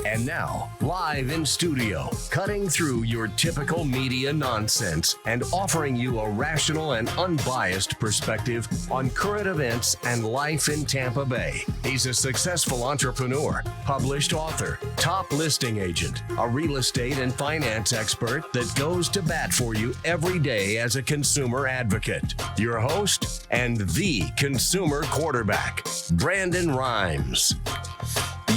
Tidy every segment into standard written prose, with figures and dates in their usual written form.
And now, live in studio, cutting through your typical media nonsense and offering you a rational and unbiased perspective on current events and life in Tampa Bay. He's a successful entrepreneur, published author, top listing agent, a real estate and finance expert that goes to bat for you every day as a consumer advocate. Your host and the consumer quarterback, Brandon Rhymes.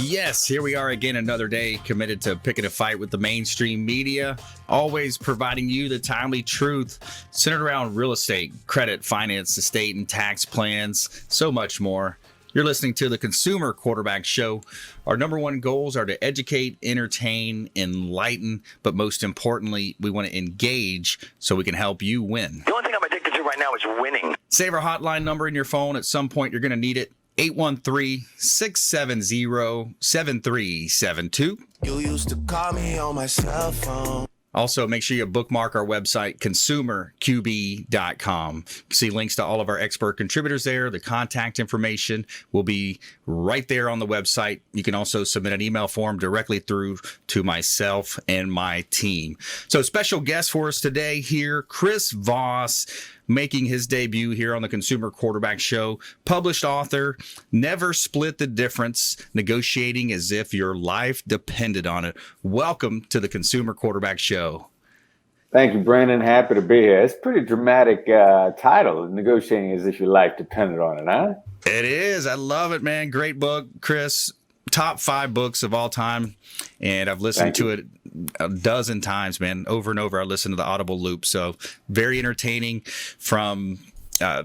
Yes, here we are again, another day committed to picking a fight with the mainstream media, always providing you the timely truth centered around real estate, credit, finance, estate, and tax plans, so much more. You're listening to the Consumer Quarterback Show. Our number one goals are to educate, entertain, enlighten, but most importantly, we want to engage so we can help you win. The only thing I'm addicted to right now is winning. Save our hotline number in your phone. At some point, you're going to need it. 813-670-7372. You used to call me on my cell phone. Also, make sure you bookmark our website, consumerqb.com. See links to all of our expert contributors there. The contact information will be right there on the website. You can also submit an email form directly through to myself and my team. So special guest for us today here, Chris Voss, making his debut here on the Consumer Quarterback Show. Published author, Never Split the Difference, Negotiating as If Your Life Depended on It. Welcome to the Consumer Quarterback Show. Thank you, Brandon. Happy to be here. It's a pretty dramatic title, Negotiating as If Your Life Depended on It, huh? It is. I love it, man. Great book, Chris. Top 5 books of all time. And I've listened to it a dozen times, man, over and over. I listen to the Audible loop. So very entertaining, from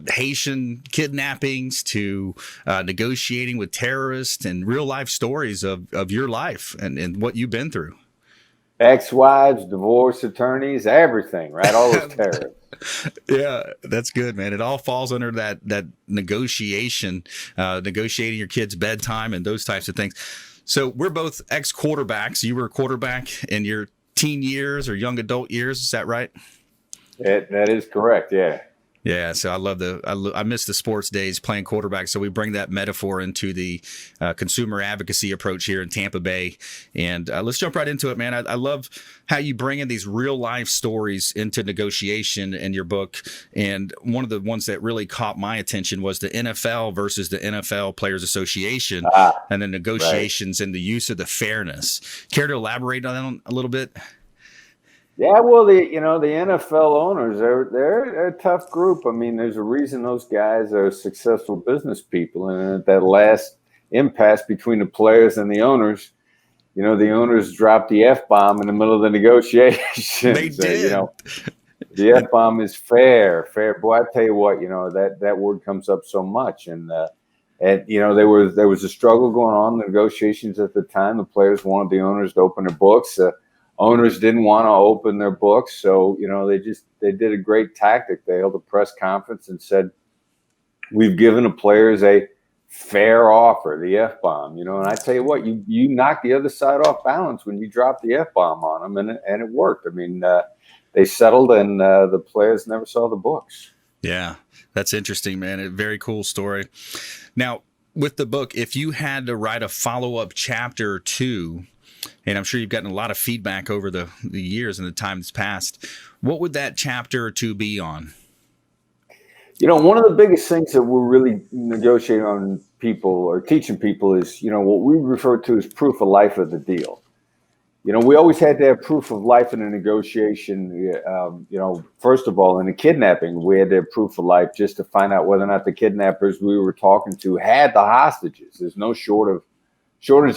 Haitian kidnappings to negotiating with terrorists and real life stories of your life and what you've been through. Ex-wives, divorce attorneys, everything, right? All those terrorists. Yeah, that's good, man. It all falls under that negotiating your kid's bedtime and those types of things. So we're both ex-quarterbacks. You were a quarterback in your teen years or young adult years. Is that right? That is correct. Yeah. Yeah. So I miss the sports days playing quarterback. So we bring that metaphor into the consumer advocacy approach here in Tampa Bay. And let's jump right into it, man. I love how you bring in these real life stories into negotiation in your book. And one of the ones that really caught my attention was the NFL versus the NFL Players Association and the negotiations and the use of the fairness. Care to elaborate on that a little bit? Yeah, well, the NFL owners, they're a tough group. I mean, there's a reason those guys are successful business people. And at that last impasse between the players and the owners, the owners dropped the F-bomb in the middle of the negotiations. They did. The F-bomb is fair. Boy, I tell you what, that word comes up so much. And there was a struggle going on in the negotiations at the time. The players wanted the owners to open their books. Owners didn't want to open their books, so they did a great tactic. They held a press conference and said, "We've given the players a fair offer, the F-bomb." And I tell you what, you knock the other side off balance when you drop the F-bomb on them, and it worked. I mean, they settled, and the players never saw the books. Yeah, that's interesting, man. A very cool story. Now, with the book, if you had to write a follow-up chapter or two, and I'm sure you've gotten a lot of feedback over the years and the time that's passed, what would that chapter or two be on? One of the biggest things that we're really negotiating on people or teaching people is, what we refer to as proof of life of the deal. We always had to have proof of life in a negotiation. First of all, in a kidnapping, we had to have proof of life just to find out whether or not the kidnappers we were talking to had the hostages. There's no shortage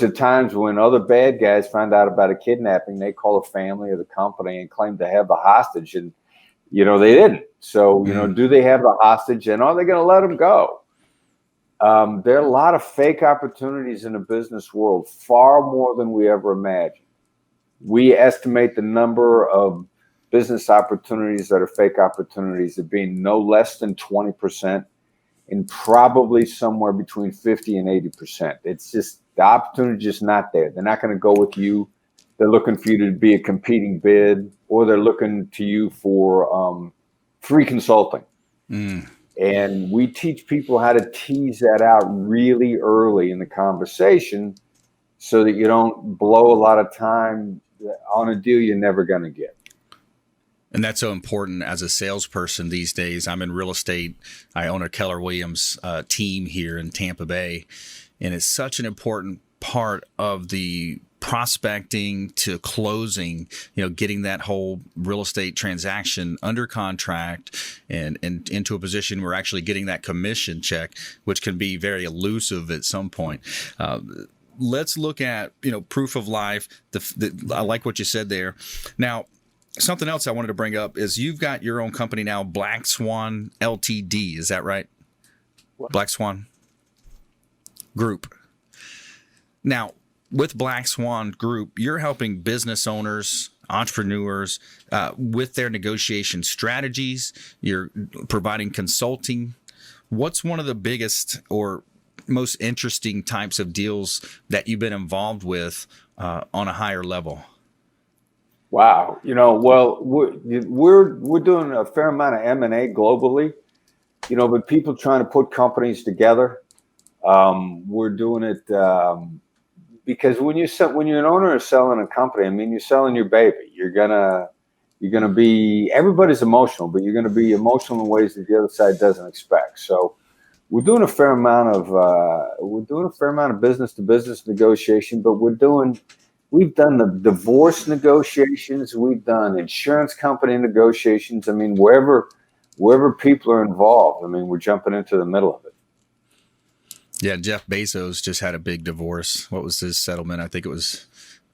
of times when other bad guys find out about a kidnapping, they call the family or the company and claim to have the hostage, and they didn't. So do they have the hostage, and are they going to let them go? There are a lot of fake opportunities in the business world, far more than we ever imagined. We estimate the number of business opportunities that are fake opportunities as being no less than 20%, and probably somewhere between 50 and 80%. It's just, the opportunity is just not there. They're not going to go with you. They're looking for you to be a competing bid, or they're looking to you for free consulting. And we teach people how to tease that out really early in the conversation so that you don't blow a lot of time on a deal you're never going to get. And that's so important as a salesperson these days. I'm in real estate. I own a Keller Williams team here in Tampa Bay, and it's such an important part of the prospecting to closing, getting that whole real estate transaction under contract and into a position where actually getting that commission check, which can be very elusive at some point. Let's look at, proof of life. I like what you said there. Now, something else I wanted to bring up is you've got your own company now, Black Swan Ltd. Is that right? What? Black Swan Group. Now, with Black Swan Group, you're helping business owners, entrepreneurs with their negotiation strategies. You're providing consulting. What's one of the biggest or most interesting types of deals that you've been involved with on a higher level? Wow. Well, we're doing a fair amount of M&A globally, but people trying to put companies together. We're doing it because when you're an owner of selling a company, I mean, you're selling your baby. You're gonna be, everybody's emotional, but you're gonna be emotional in ways that the other side doesn't expect. So we're doing a fair amount of business to business negotiation, but we've done the divorce negotiations. We've done insurance company negotiations. I mean, wherever people are involved, I mean, we're jumping into the middle of it. Yeah, Jeff Bezos just had a big divorce. What was his settlement? I think it was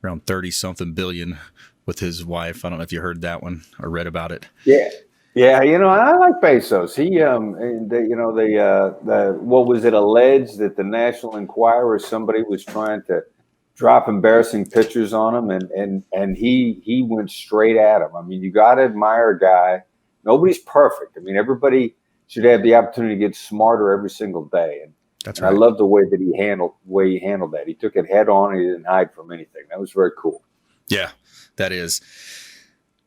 around 30-something billion with his wife. I don't know if you heard that one or read about it. Yeah. I like Bezos. He, what was it alleged that the National Enquirer, somebody was trying to drop embarrassing pictures on him, and he went straight at him. I mean, you got to admire a guy. Nobody's perfect. I mean, everybody should have the opportunity to get smarter every single day. And that's right. I love the way that he handled that. He took it head on. And he didn't hide from anything. That was very cool. Yeah, that is.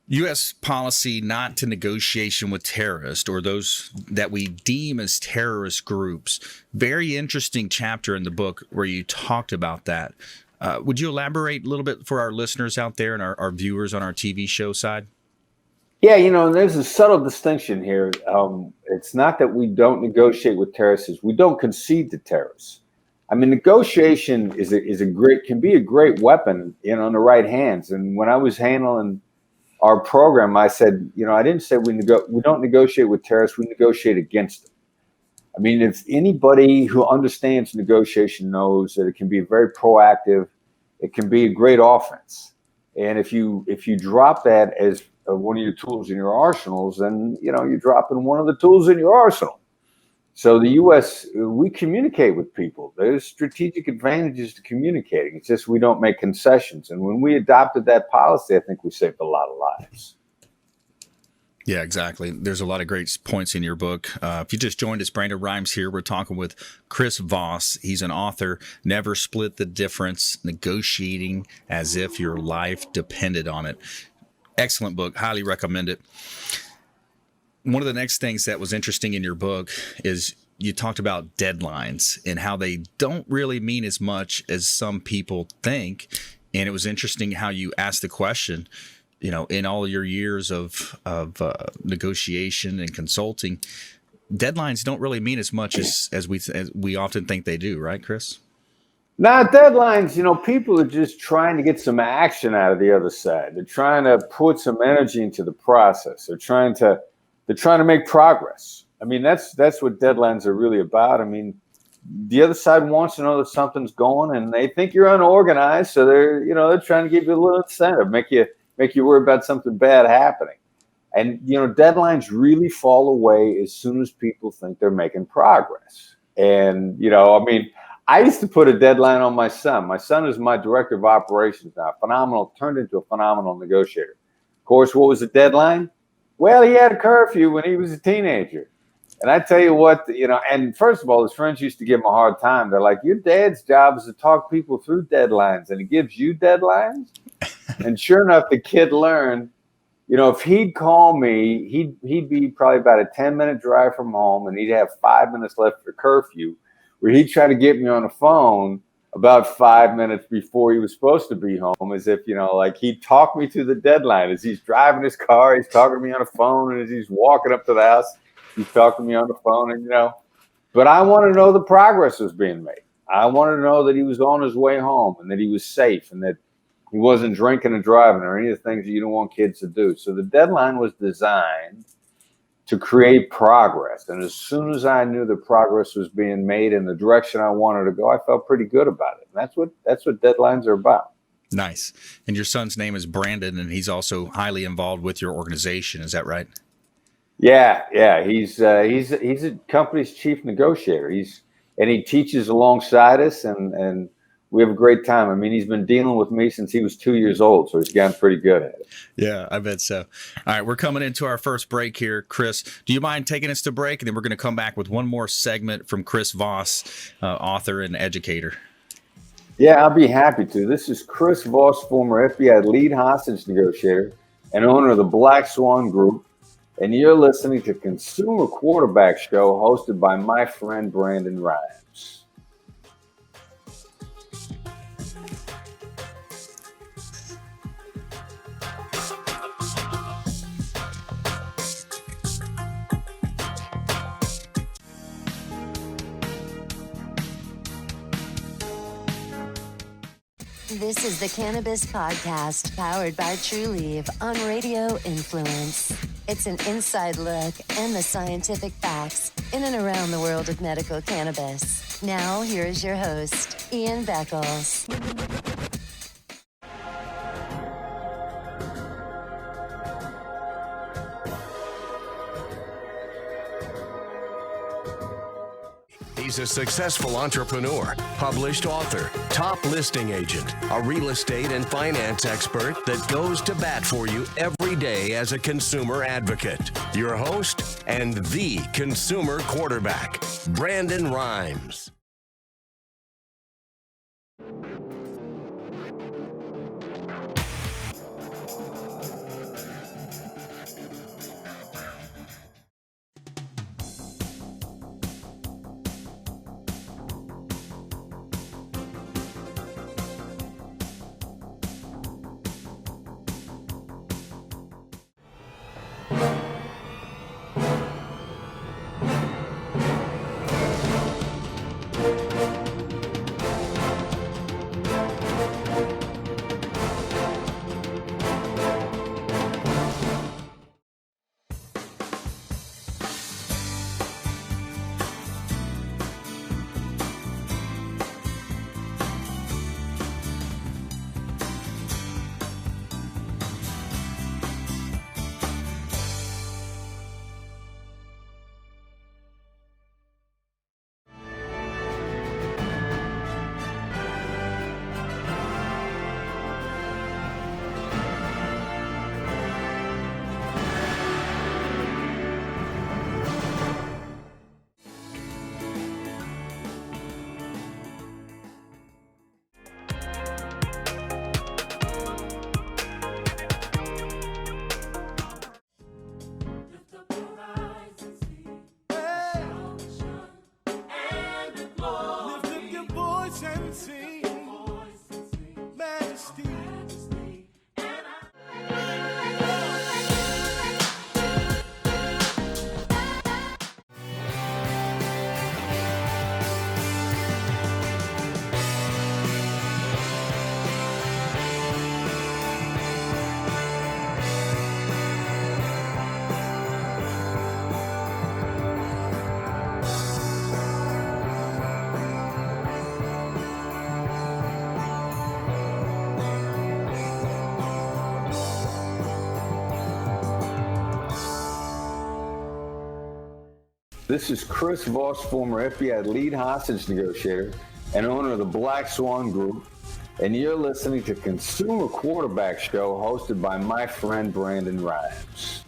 U.S. policy not to negotiation with terrorists or those that we deem as terrorist groups. Very interesting chapter in the book where you talked about that. Would you elaborate a little bit for our listeners out there and our viewers on our TV show side? Yeah, there's a subtle distinction here. It's not that we don't negotiate with terrorists; we don't concede to terrorists. I mean, negotiation can be a great weapon, in the right hands. And when I was handling our program, I said, I didn't say we don't negotiate with terrorists; we negotiate against them. I mean, if anybody who understands negotiation knows that it can be very proactive, it can be a great offense. And if you drop that as one of your tools in your arsenals, then you're dropping one of the tools in your arsenal. So the U.S., we communicate with people. There's strategic advantages to communicating. It's just we don't make concessions. And when we adopted that policy, I think we saved a lot of lives. Yeah, exactly. There's a lot of great points in your book. If you just joined us, Brandon Rhymes here. We're talking with Chris Voss. He's an author, Never Split the Difference, Negotiating as If Your Life Depended on It. Excellent book. Highly recommend it. One of the next things that was interesting in your book is you talked about deadlines and how they don't really mean as much as some people think. And it was interesting how you asked the question, in all your years of negotiation and consulting, deadlines don't really mean as much as we often think they do, right, Chris? Now, deadlines, people are just trying to get some action out of the other side. They're trying to put some energy into the process. They're trying to make progress. I mean, that's what deadlines are really about. I mean, the other side wants to know that something's going, and they think you're unorganized, so they're trying to give you a little incentive, make you worry about something bad happening. And deadlines really fall away as soon as people think they're making progress. And I used to put a deadline on my son. My son is my director of operations now. Turned into a phenomenal negotiator. Of course, what was the deadline? Well, he had a curfew when he was a teenager. And I tell you what, and first of all, his friends used to give him a hard time. They're like, your dad's job is to talk people through deadlines, and he gives you deadlines? And sure enough, the kid learned, if he'd call me, he'd be probably about a 10-minute drive from home, and he'd have 5 minutes left for curfew, where he'd try to get me on the phone about 5 minutes before he was supposed to be home, as if, like he talked me to the deadline. As he's driving his car, he's talking to me on the phone, and as he's walking up to the house, he's talking to me on the phone, and but I want to know the progress was being made. I want to know that he was on his way home and that he was safe and that he wasn't drinking and driving or any of the things that you don't want kids to do. So the deadline was designed to create progress. And as soon as I knew the progress was being made in the direction I wanted to go, I felt pretty good about it. And that's what deadlines are about. Nice. And your son's name is Brandon, and he's also highly involved with your organization. Is that right? Yeah. He's a company's chief negotiator. He teaches alongside us, and we have a great time. I mean, he's been dealing with me since he was 2 years old, so he's gotten pretty good at it. Yeah, I bet so. All right, we're coming into our first break here. Chris, do you mind taking us to break? And then we're going to come back with one more segment from Chris Voss, author and educator. Yeah, I'll be happy to. This is Chris Voss, former FBI lead hostage negotiator and owner of the Black Swan Group, and you're listening to Consumer Quarterback Show, hosted by my friend Brandon Rhymes. This is the Cannabis Podcast, powered by TrueLeaf on Radio Influence. It's an inside look and the scientific facts in and around the world of medical cannabis. Now, here is your host, Ian Beckles. He's a successful entrepreneur, published author, top listing agent, a real estate and finance expert that goes to bat for you every day as a consumer advocate. Your host and the consumer quarterback, Brandon Rhymes. This is Chris Voss, former FBI lead hostage negotiator and owner of the Black Swan Group, and you're listening to Consumer Quarterback Show, hosted by my friend Brandon Rhymes.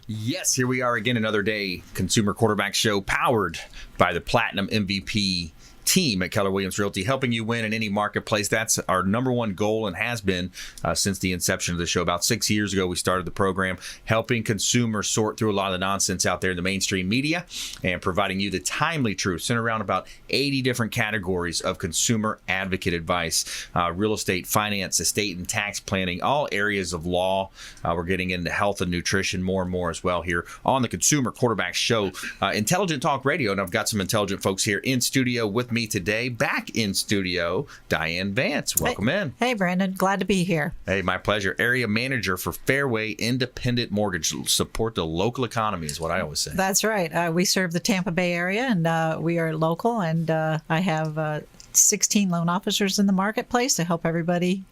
Yes, here we are again, another day. Consumer Quarterback Show, powered by the Platinum MVP team at Keller Williams Realty, helping you win in any marketplace. That's our number one goal and has been since the inception of the show. About 6 years ago, we started the program, helping consumers sort through a lot of the nonsense out there in the mainstream media and providing you the timely truth, centered around about 80 different categories of consumer advocate advice, real estate, finance, estate and tax planning, all areas of law. We're getting into health and nutrition more and more as well here on the Consumer Quarterback Show, Intelligent Talk Radio. And I've got some intelligent folks here in studio with me today. Back in studio, Diane Vance. Welcome in. Hey, Brandon. Glad to be here. Hey, my pleasure. Area manager for Fairway Independent Mortgage. Support the local economy is what I always say. That's right. We serve the Tampa Bay area, and we are local, and I have 16 loan officers in the marketplace to help everybody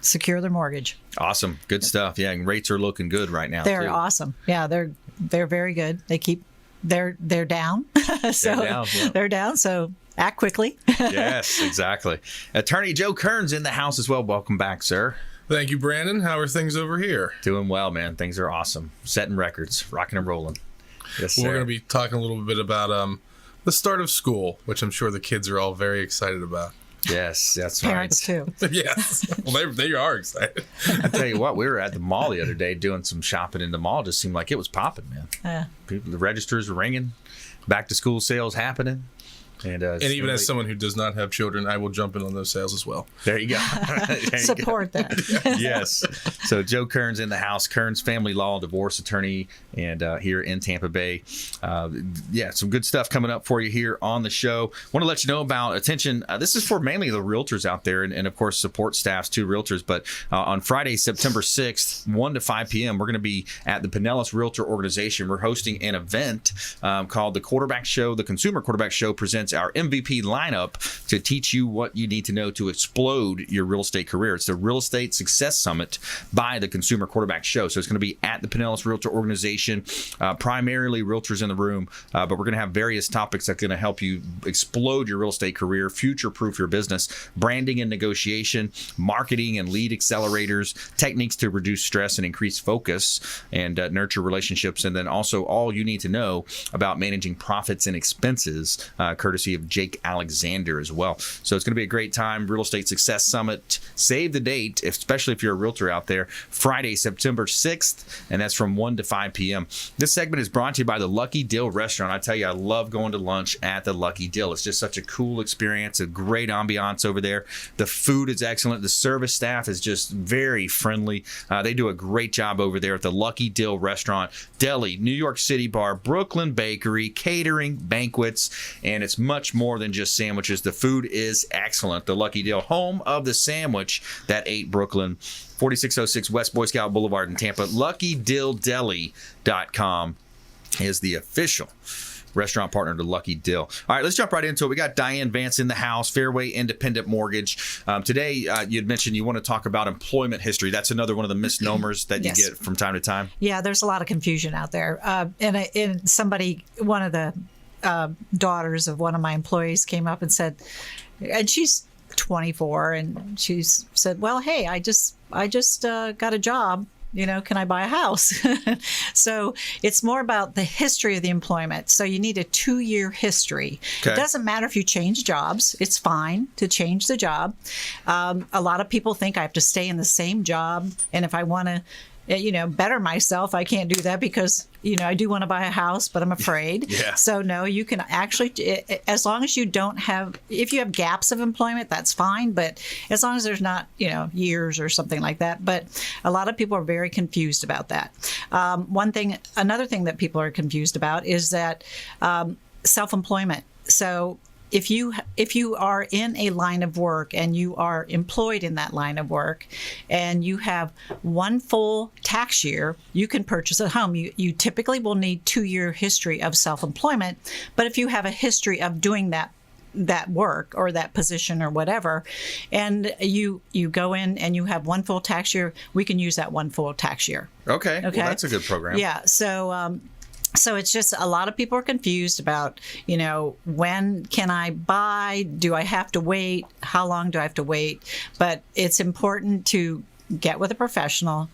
secure their mortgage. Awesome. Good stuff. Yeah, and rates are looking good right now. They're too. Awesome. Yeah, they're very good. They keep they're down. So they're down. Yeah. They're down. So act quickly. Yes, exactly. Attorney Joe Cairns in the house as well. Welcome back, sir. Thank you, Brandon. How are things over here? Doing well, man. Things are awesome. Setting records, rocking and rolling. Yes, sir. We're going to be talking a little bit about the start of school, which I'm sure the kids are all very excited about. Yes, that's Parents right. too. Yes. Well, they are excited. I tell you what, we were at the mall the other day doing some shopping in the mall. It just seemed like it was popping, man. People, the registers were ringing, back to school sales happening. And even as someone who does not have children, I will jump in on those sales as well. There you go. Support that. Yes. So Joe Cairns in the house, Cairns family law divorce attorney, and here in Tampa Bay. Some good stuff coming up for you here on the show. Want to let you know about attention. This is for mainly the realtors out there, and of course support staffs too, realtors. But on Friday, September 6th, 1 to 5 p.m., we're going to be at the Pinellas Realtor Organization. We're hosting an event called the Quarterback Show. The Consumer Quarterback Show presents our MVP lineup to teach you what you need to know to explode your real estate career. It's the Real Estate Success Summit by the Consumer Quarterback Show. So it's going to be at the Pinellas Realtor Organization, primarily realtors in the room, but we're going to have various topics that are going to help you explode your real estate career, future-proof your business, branding and negotiation, marketing and lead accelerators, techniques to reduce stress and increase focus and nurture relationships, and then also all you need to know about managing profits and expenses, courtesy of Jake Alexander as well. So it's going to be a great time. Real Estate Success Summit. Save the date, especially if you're a realtor out there. Friday, September 6th, and that's from 1 to 5 p.m. This segment is brought to you by the Lucky Dill Restaurant. I tell you, I love going to lunch at the Lucky Dill. It's just such a cool experience, a great ambiance over there. The food is excellent. The service staff is just very friendly. They do a great job over there at the Lucky Dill Restaurant. Deli, New York City bar, Brooklyn Bakery, catering, banquets, and it's much more than just sandwiches. The food is excellent. The Lucky Dill, home of the sandwich that ate Brooklyn. 4606 West Boy Scout Boulevard in Tampa. LuckyDillDeli.com is the official restaurant partner to Lucky Dill. All right, let's jump right into it. We got Diane Vance in the house, Fairway Independent Mortgage. Today, you had mentioned you want to talk about employment history. That's another one of the misnomers that Yes. you get from time to time. Yeah, there's a lot of confusion out there. And somebody, one of the daughters of one of my employees came up and said, and she's 24, and she said, well, hey, I just got a job. Can I buy a house? So it's more about the history of the employment. So you need a 2-year history. Okay. It doesn't matter if you change jobs. It's fine to change the job. A lot of people think I have to stay in the same job. And if I want to, better myself, I can't do that because, I do want to buy a house, but I'm afraid. Yeah. So no, you can actually, as long as you don't have, if you have gaps of employment, that's fine. But as long as there's not, years or something like that. But a lot of people are very confused about that. Another thing that people are confused about is that self-employment. So if you are in a line of work and you are employed in that line of work and you have one full tax year, you can purchase a home. You typically will need 2-year history of self-employment, but if you have a history of doing that work or that position or whatever, and you go in and you have one full tax year, we can use that one full tax year. Okay. Well, that's a good program. Yeah. So it's just a lot of people are confused about, when can I buy? Do I have to wait? How long do I have to wait? But it's important to get with a professional,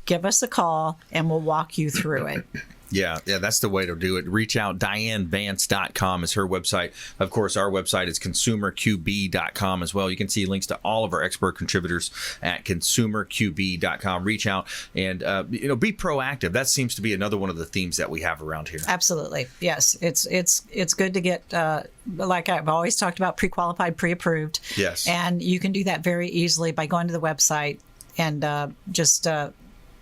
give us a call, and we'll walk you through it. Yeah, that's the way to do it. Reach out. DianeVance.com is her website. Of course, our website is ConsumerQB.com as well. You can see links to all of our expert contributors at ConsumerQB.com. Reach out and be proactive. That seems to be another one of the themes that we have around here. Absolutely, yes. It's good to get like I've always talked about, pre-qualified, pre-approved. Yes, and you can do that very easily by going to the website and just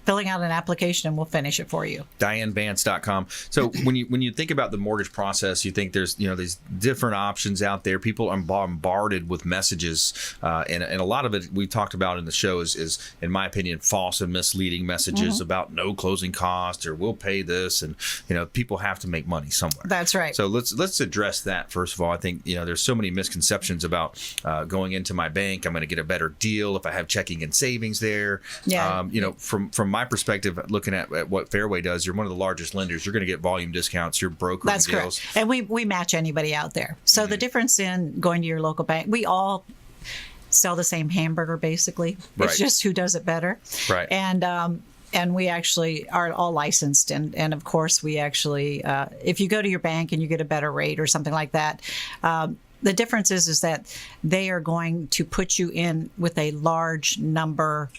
filling out an application, and we'll finish it for you. DianeVance.com. So when you think about the mortgage process, you think there's these different options out there. People are bombarded with messages, and a lot of it we talked about in the show is in my opinion false and misleading messages about no closing costs or we'll pay this, and people have to make money somewhere. That's right. So let's address that first of all. I think there's so many misconceptions about going into my bank. I'm going to get a better deal if I have checking and savings there. Yeah. From my perspective, looking at what Fairway does, you're one of the largest lenders. You're going to get volume discounts. You're brokering That's deals. correct. And we match anybody out there. So the difference in going to your local bank, we all sell the same hamburger basically. Right. It's just who does it better. Right. And we actually are all licensed. And of course, we actually, if you go to your bank and you get a better rate or something like that, the difference is that they are going to put you in with a large number,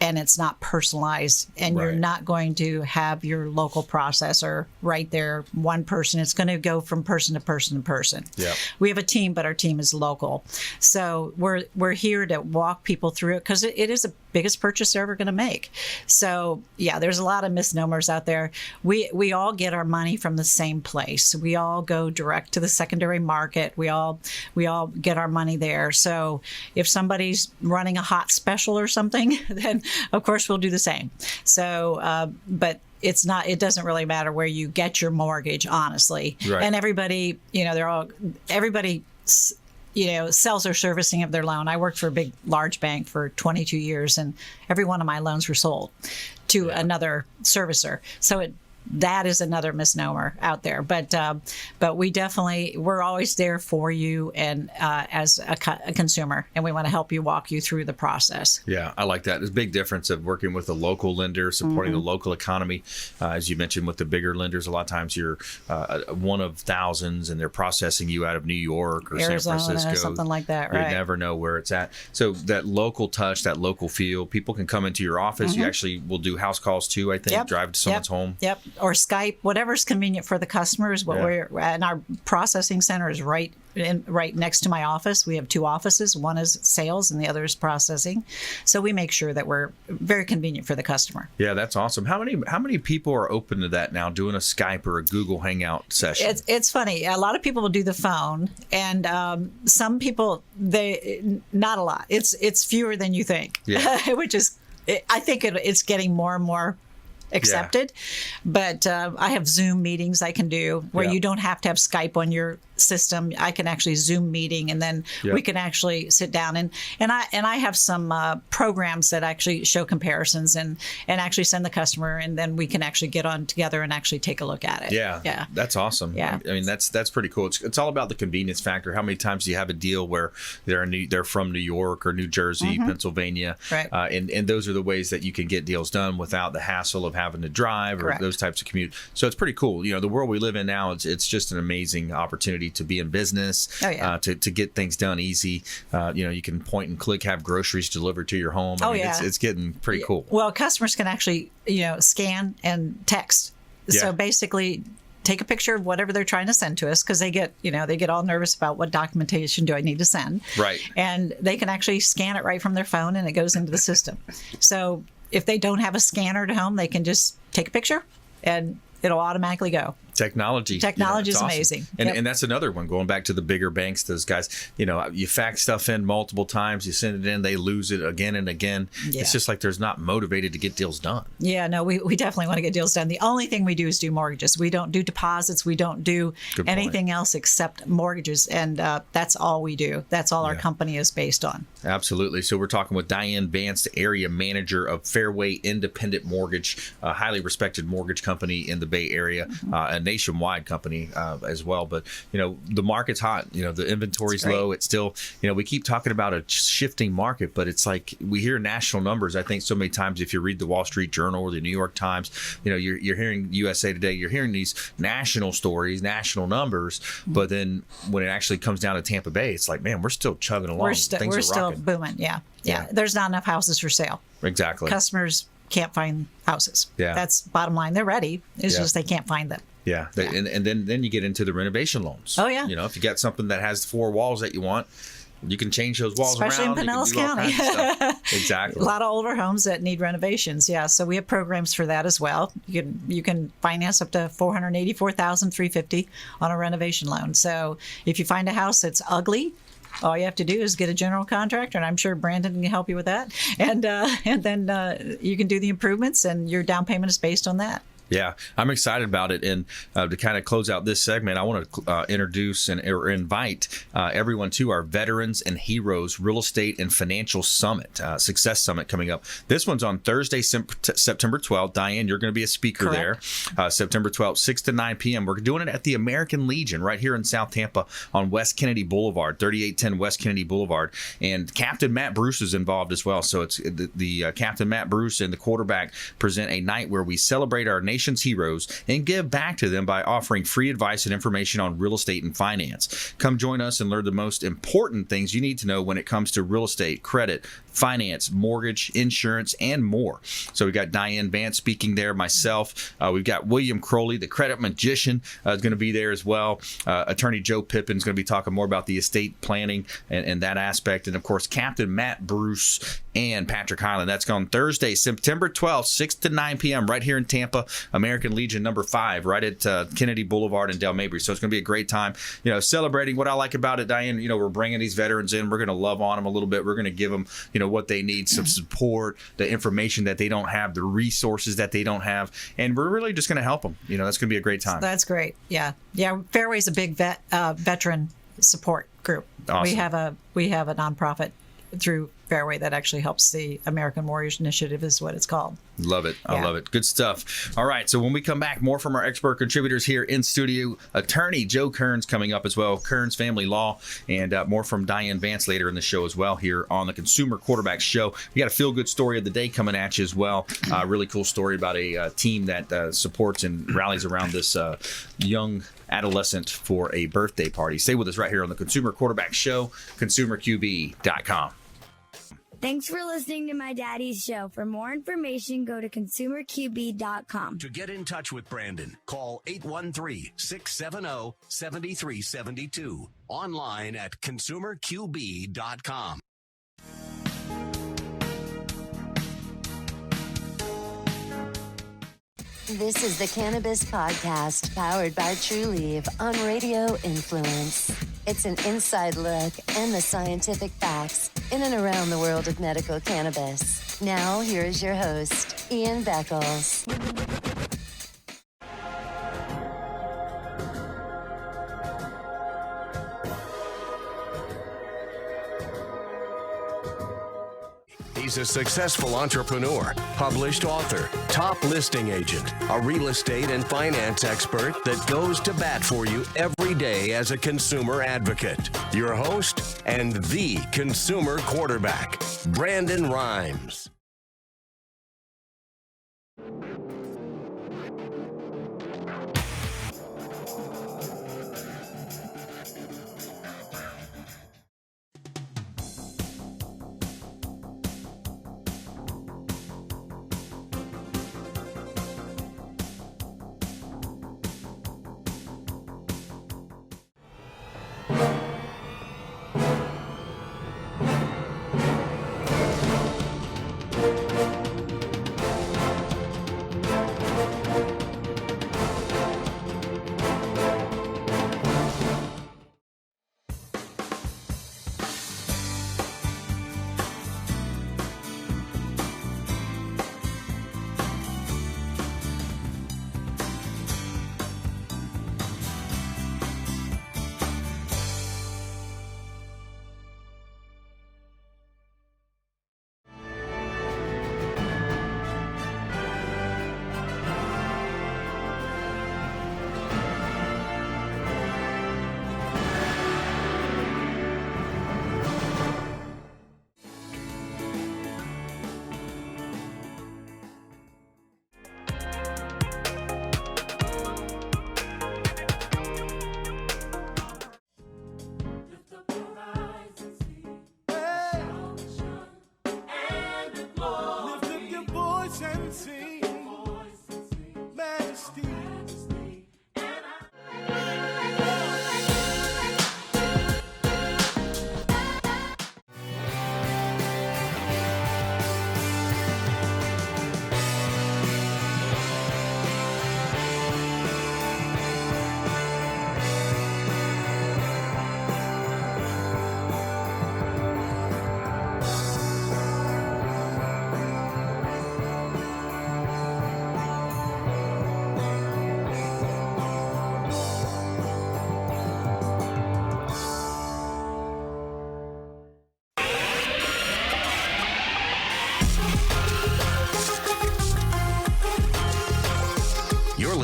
and it's not personalized, and you're not going to have your local processor right there, one person. It's going to go from person to person to person. Yep. We have a team, but our team is local. So we're here to walk people through it because it is the biggest purchase they're ever going to make. So yeah, there's a lot of misnomers out there. We all get our money from the same place. We all go direct to the secondary market. We all get our money there. So if somebody's running a hot special or something, then of course we'll do the same. So, but it doesn't really matter where you get your mortgage, honestly. Right. And everybody, everybody sells or servicing of their loan. I worked for a large bank for 22 years, and every one of my loans were sold to another servicer. So that is another misnomer out there. But we're always there for you and as a consumer, and we want to help you, walk you through the process. Yeah, I like that. There's a big difference of working with a local lender, supporting the local economy. As you mentioned, with the bigger lenders, a lot of times you're one of thousands, and they're processing you out of New York or Arizona, San Francisco, something like that. Right. You never know where it's at. So that local touch, that local feel, people can come into your office. You actually will do house calls too, I think. Drive to someone's home. Yep. Or Skype, whatever's convenient for the customers. And our processing center is right next to my office. We have two offices. One is sales and the other is processing. So we make sure that we're very convenient for the customer. Yeah, that's awesome. How many people are open to that now, doing a Skype or a Google Hangout session? It's funny. A lot of people will do the phone, and some people, not a lot. It's fewer than you think, which is, I think it's getting more and more accepted. But I have Zoom meetings I can do where you don't have to have Skype on your system. I can actually Zoom meeting, and then we can actually sit down and I have some programs that actually show comparisons and actually send the customer, and then we can actually get on together and actually take a look at it. Yeah, that's awesome. Yeah, I mean that's pretty cool. It's all about the convenience factor. How many times do you have a deal where they're from New York or New Jersey, Pennsylvania, right? And those are the ways that you can get deals done without the hassle of having to drive or those types of commute. So it's pretty cool. The world we live in now, it's just an amazing opportunity to be in business, to get things done easy. You can point and click, have groceries delivered to your home. It's getting pretty cool. Well, customers can actually, scan and text. So basically, take a picture of whatever they're trying to send to us, because they get all nervous about what documentation do I need to send. Right. And they can actually scan it right from their phone, and it goes into the system. So if they don't have a scanner at home, they can just take a picture and it'll automatically go. Technology is awesome. amazing. And that's another one, going back to the bigger banks, those guys, you fax stuff in multiple times, you send it in, they lose it again and again. It's just like there's not motivated to get deals done. Yeah, no, we definitely want to get deals done. The only thing we do is do mortgages. We don't do deposits. We don't do anything else except mortgages. And that's all we do. That's all our company is based on. Absolutely. So we're talking with Diane Vance, the area manager of Fairway Independent Mortgage, a highly respected mortgage company in the Bay Area, a nationwide company as well. But, the market's hot. The inventory's low. It's still, we keep talking about a shifting market, but it's like we hear national numbers. I think so many times if you read the Wall Street Journal or the New York Times, you're hearing USA Today, you're hearing these national stories, national numbers, but then when it actually comes down to Tampa Bay, it's like, man, we're still chugging along. We're still booming. Yeah. There's not enough houses for sale. Exactly. Customers can't find houses. Yeah. That's bottom line. They're ready. It's just they can't find them. Yeah. And then you get into the renovation loans. Oh, yeah. If you got something that has 4 walls that you want, you can change those walls especially around. Especially in Pinellas County. Exactly. A lot of older homes that need renovations. Yeah. So we have programs for that as well. You can finance up to $484,350 on a renovation loan. So if you find a house that's ugly, all you have to do is get a general contractor, and I'm sure Brandon can help you with that. And then you can do the improvements, and your down payment is based on that. Yeah, I'm excited about it. And to kind of close out this segment, I want to introduce or invite everyone to our Veterans and Heroes Real Estate and Financial Summit, Success Summit coming up. This one's on Thursday, September 12th. Diane, you're going to be a speaker Correct. there. September 12th, 6 to 9 p.m. We're doing it at the American Legion right here in South Tampa on West Kennedy Boulevard, 3810 West Kennedy Boulevard. And Captain Matt Bruce is involved as well. So it's the Captain Matt Bruce and the quarterback present a night where we celebrate our nation's heroes and give back to them by offering free advice and information on real estate and finance. Come join us and learn the most important things you need to know when it comes to real estate, credit, finance, mortgage, insurance, and more. So we got Diane, Vance speaking there, myself. We've got William Crowley, the credit magician, is going to be there as well. Attorney Joe Pippin is going to be talking more about the estate planning and that aspect. And of course, Captain Matt Bruce and Patrick Highland. That's on Thursday, September 12th, 6 to 9 p.m. right here in Tampa, American Legion number 5, right at Kennedy Boulevard in Del Mabry. So it's going to be a great time, celebrating. What I like about it, Diane, we're bringing these veterans in. We're going to love on them a little bit. We're going to give them, what they need, some support, the information that they don't have, the resources that they don't have. And we're really just going to help them. That's going to be a great time. That's great. Yeah. Fairway's a big veteran support group. Awesome. We have a nonprofit through Fairway that actually helps the American Warriors Initiative is what it's called. Love it. I love it. Good stuff. All right. So when we come back, more from our expert contributors here in studio. Attorney Joe Cairns coming up as well. Cairns Family Law, and more from Diane Vance later in the show as well here on the Consumer Quarterback Show. We got a feel-good story of the day coming at you as well. Really cool story about a team that supports and rallies around this young adolescent for a birthday party. Stay with us right here on the Consumer Quarterback Show, consumerqb.com. Thanks for listening to my daddy's show. For more information, go to consumerqb.com. To get in touch with Brandon, call 813-670-7372. Online at consumerqb.com. This is the Cannabis Podcast, powered by True Leaf on Radio Influence. It's an inside look and the scientific facts in and around the world of medical cannabis. Now, here is your host, Ian Beckles. He's a successful entrepreneur, published author, top listing agent, a real estate and finance expert that goes to bat for you every day as a consumer advocate. Your host and the consumer quarterback, Brandon Rhymes.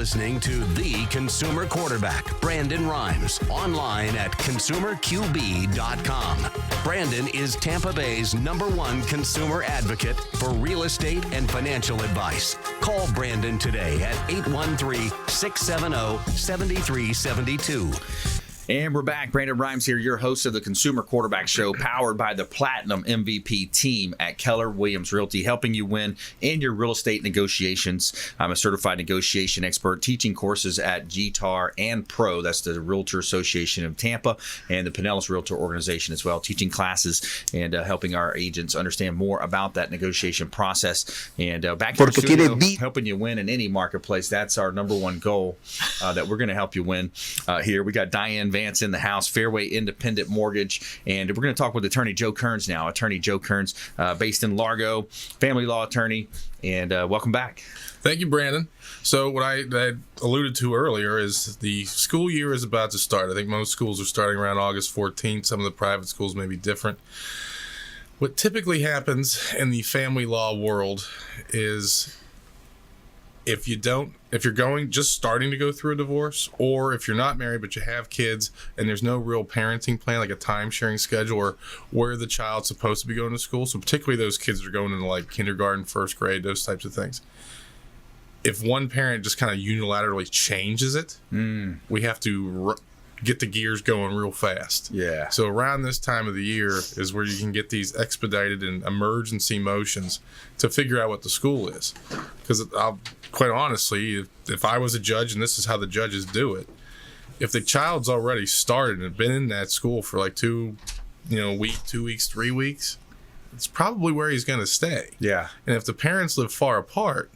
listening to the consumer quarterback, Brandon Rhymes, online at consumerqb.com. Brandon is Tampa Bay's #1 consumer advocate for real estate and financial advice. Call Brandon today at 813-670-7372. And we're back. Brandon Rhymes here, your host of the Consumer Quarterback Show, powered by the Platinum MVP team at Keller Williams Realty, helping you win in your real estate negotiations. I'm a certified negotiation expert, teaching courses at GTAR and Pro. That's the Realtor Association of Tampa and the Pinellas Realtor Organization as well, teaching classes and helping our agents understand more about that negotiation process. And back to the studio, helping you win in any marketplace. That's our #1 goal that we're going to help you win here. We got Diane, Vance in the house, Fairway Independent Mortgage, and we're going to talk with attorney Joe Cairns now. Attorney Joe Cairns, based in Largo, family law attorney, and welcome back. Thank you, Brandon. So what I alluded to earlier is the school year is about to start. I think most schools are starting around August 14th. Some of the private schools may be different. What typically happens in the family law world is if you're just starting to go through a divorce, or if you're not married but you have kids and there's no real parenting plan, like a time-sharing schedule or where the child's supposed to be going to school, so particularly those kids that are going into like kindergarten, first grade, those types of things. If one parent just kind of unilaterally changes it, we have to get the gears going real fast. Yeah. So around this time of the year is where you can get these expedited and emergency motions to figure out what the school is. Because quite honestly, if I was a judge, and this is how the judges do it, if the child's already started and been in that school for like 2 weeks, 3 weeks, it's probably where he's going to stay. Yeah. And if the parents live far apart,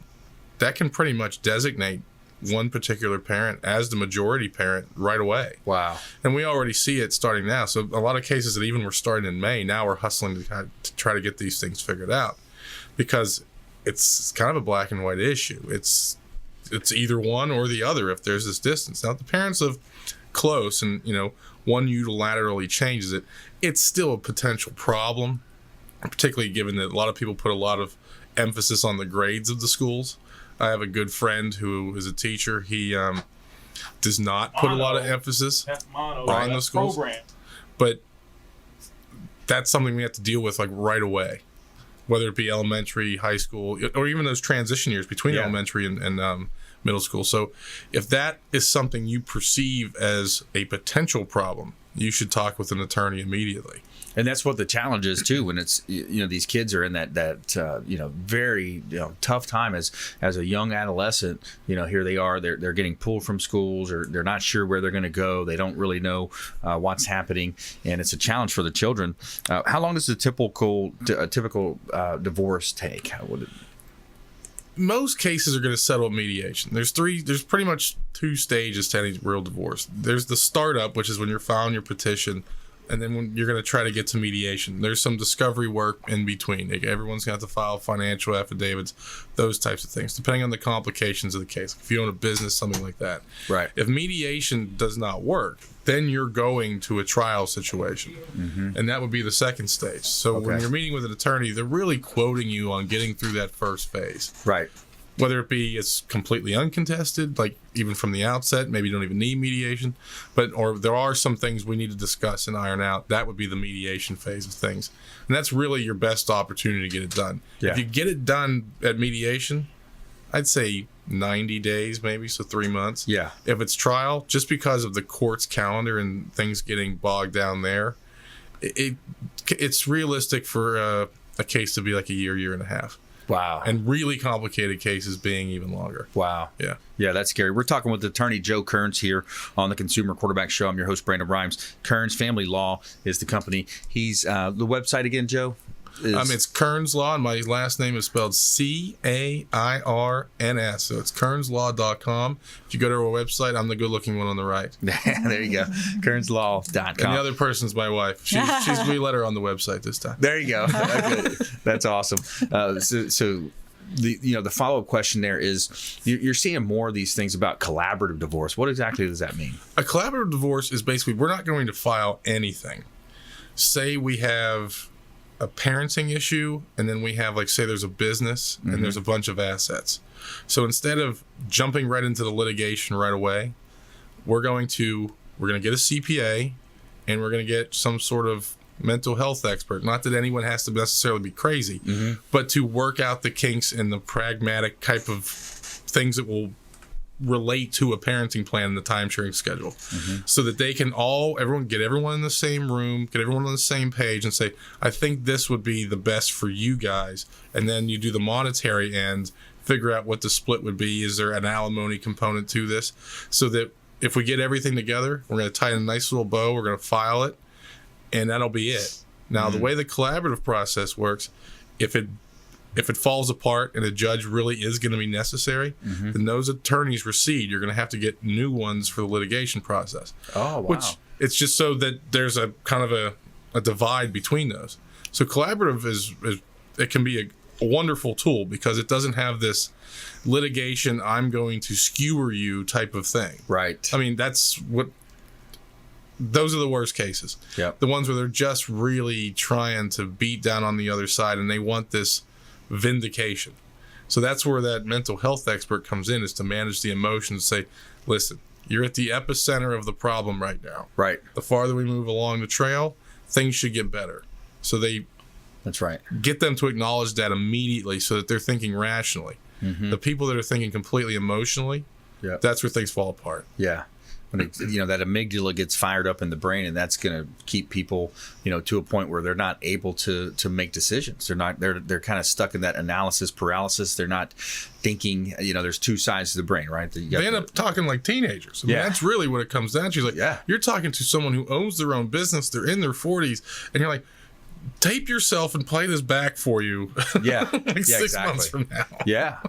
that can pretty much designate one particular parent as the majority parent right away. Wow. And we already see it starting now. So a lot of cases that even were starting in May, now we're hustling to try to get these things figured out, because it's kind of a black and white issue. It's either one or the other if there's this distance. Now, if the parents live close and, one unilaterally changes it, it's still a potential problem, particularly given that a lot of people put a lot of emphasis on the grades of the schools. I have a good friend who is a teacher. He does not put a lot of emphasis on the schools. Program. But that's something we have to deal with like right away, whether it be elementary, high school, or even those transition years between elementary and middle school. So if that is something you perceive as a potential problem, you should talk with an attorney immediately. And that's what the challenge is too, when it's these kids are in that very tough time as a young adolescent. Here they are, they're getting pulled from schools, or they're not sure where they're going to go. They don't really know what's happening, and it's a challenge for the children. How long does a typical divorce take? Most cases are going to settle at mediation. There's pretty much 2 stages to any real divorce. There's the startup, which is when you're filing your petition, and then when you're going to try to get to mediation. There's some discovery work in between. Everyone's going to have to file financial affidavits, those types of things, depending on the complications of the case. If you own a business, something like that. Right. If mediation does not work, then you're going to a trial situation. Mm-hmm. And that would be the second stage. So when you're meeting with an attorney, they're really quoting you on getting through that first phase. Right. Whether it be it's completely uncontested, like even from the outset, maybe you don't even need mediation, or there are some things we need to discuss and iron out. That would be the mediation phase of things. And that's really your best opportunity to get it done. Yeah. If you get it done at mediation, I'd say 90 days maybe, so 3 months. Yeah. If it's trial, just because of the court's calendar and things getting bogged down there, it's realistic for a case to be like a year and a half. Wow. And really complicated cases being even longer. Wow. Yeah. Yeah, that's scary. We're talking with attorney Joe Cairns here on the Consumer Quarterback Show. I'm your host, Brandon Rhymes. Cairns Family Law is the company. He's the website again, Joe? It's Cairns Law, and my last name is spelled Cairns. So it's cairnslaw.com. If you go to our website, I'm the good-looking one on the right. There you go. cairnslaw.com. And the other person's my wife. We let her on the website this time. There you go. That's awesome. So the follow-up question there is, you're seeing more of these things about collaborative divorce. What exactly does that mean? A collaborative divorce is basically, we're not going to file anything. Say we have a parenting issue, and then we have, like, say there's a business and there's a bunch of assets. So instead of jumping right into the litigation right away, we're going to get a CPA, and we're going to get some sort of mental health expert. Not that anyone has to necessarily be crazy, but to work out the kinks and the pragmatic type of things that will relate to a parenting plan and the time sharing schedule, so that they can get everyone in the same room, get everyone on the same page, and say, I think this would be the best for you guys. And then you do the monetary end, figure out what the split would be. Is there an alimony component to this? So that if we get everything together, we're going to tie in a nice little bow, we're going to file it, and that'll be it. Now, the way the collaborative process works, if it falls apart and a judge really is going to be necessary, then those attorneys recede. You're going to have to get new ones for the litigation process. Oh, wow. Which it's just so that there's a kind of a divide between those. So collaborative it can be a wonderful tool because it doesn't have this litigation, I'm going to skewer you type of thing. Right. I mean, those are the worst cases. Yep. The ones where they're just really trying to beat down on the other side and they want this vindication. So that's where that mental health expert comes in, is to manage the emotions, say, listen, you're at the epicenter of the problem right now. Right. The farther we move along the trail, things should get better. So that's right. Get them to acknowledge that immediately so that they're thinking rationally. The people that are thinking completely emotionally, that's where things fall apart. Yeah. When that amygdala gets fired up in the brain, and that's going to keep people, to a point where they're not able to make decisions. They're kind of stuck in that analysis paralysis. They're not thinking, there's two sides to the brain, right? They end up talking like teenagers. I mean, that's really what it comes down to. She's like, you're talking to someone who owns their own business. They're in their 40s. And you're like, tape yourself and play this back for you. Yeah. like 6 months from now. Yeah.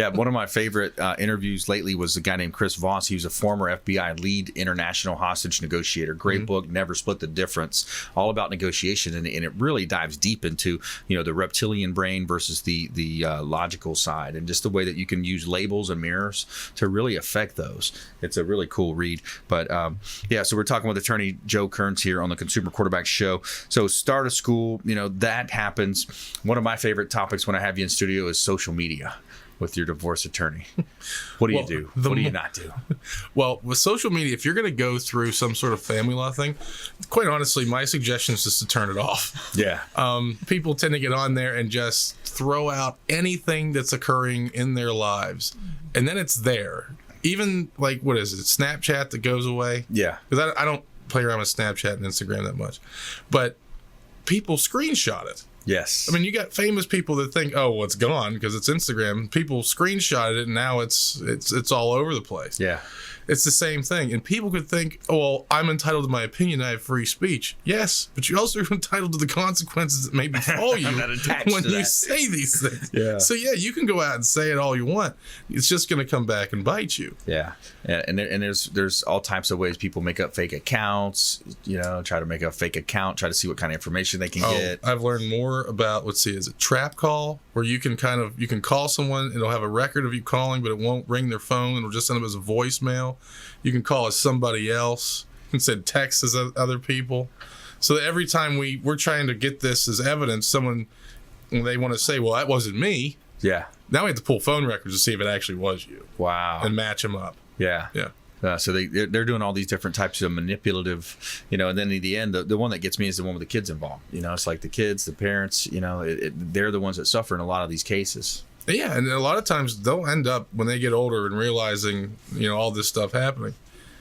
One of my favorite interviews lately was a guy named Chris Vance. He was a former FBI lead international hostage negotiator. Great book, Never Split the Difference, all about negotiation. And it really dives deep into, the reptilian brain versus the logical side, and just the way that you can use labels and mirrors to really affect those. It's a really cool read. But so we're talking with attorney Joe Cairns here on the Consumer Quarterback Show. So start a school, that happens. One of my favorite topics when I have you in studio is social media with your divorce attorney. What do you do? What do you not do? Well, with social media, if you're going to go through some sort of family law thing, quite honestly, my suggestion is just to turn it off. Yeah. People tend to get on there and just throw out anything that's occurring in their lives. And then it's there. Even like, what is it? Snapchat that goes away? Yeah. Because I don't play around with Snapchat and Instagram that much. But people screenshot it. Yes. I mean, you got famous people that think, oh, well, it's gone because it's Instagram. People screenshotted it, and now it's all over the place. Yeah. It's the same thing. And people could think, oh, well, I'm entitled to my opinion. I have free speech. Yes, but you're also entitled to the consequences that may befall you when you say these things. Yeah. So, you can go out and say it all you want. It's just going to come back and bite you. Yeah. And there's all types of ways people make up fake accounts, try to make a fake account, try to see what kind of information they can get. I've learned more about, is it Trap Call, where you can call someone, it'll have a record of you calling, but it won't ring their phone. It'll just send them as a voicemail. You can call as somebody else. You can send texts as other people. So that every time we're trying to get this as evidence, when they want to say, well, that wasn't me. Yeah. Now we have to pull phone records to see if it actually was you. Wow. And match them up. Yeah. Yeah. So they're doing all these different types of manipulative, and then in the end, the one that gets me is the one with the kids involved. It's like the kids, the parents, they're the ones that suffer in a lot of these cases. Yeah, and a lot of times they'll end up, when they get older and realizing, all this stuff happening,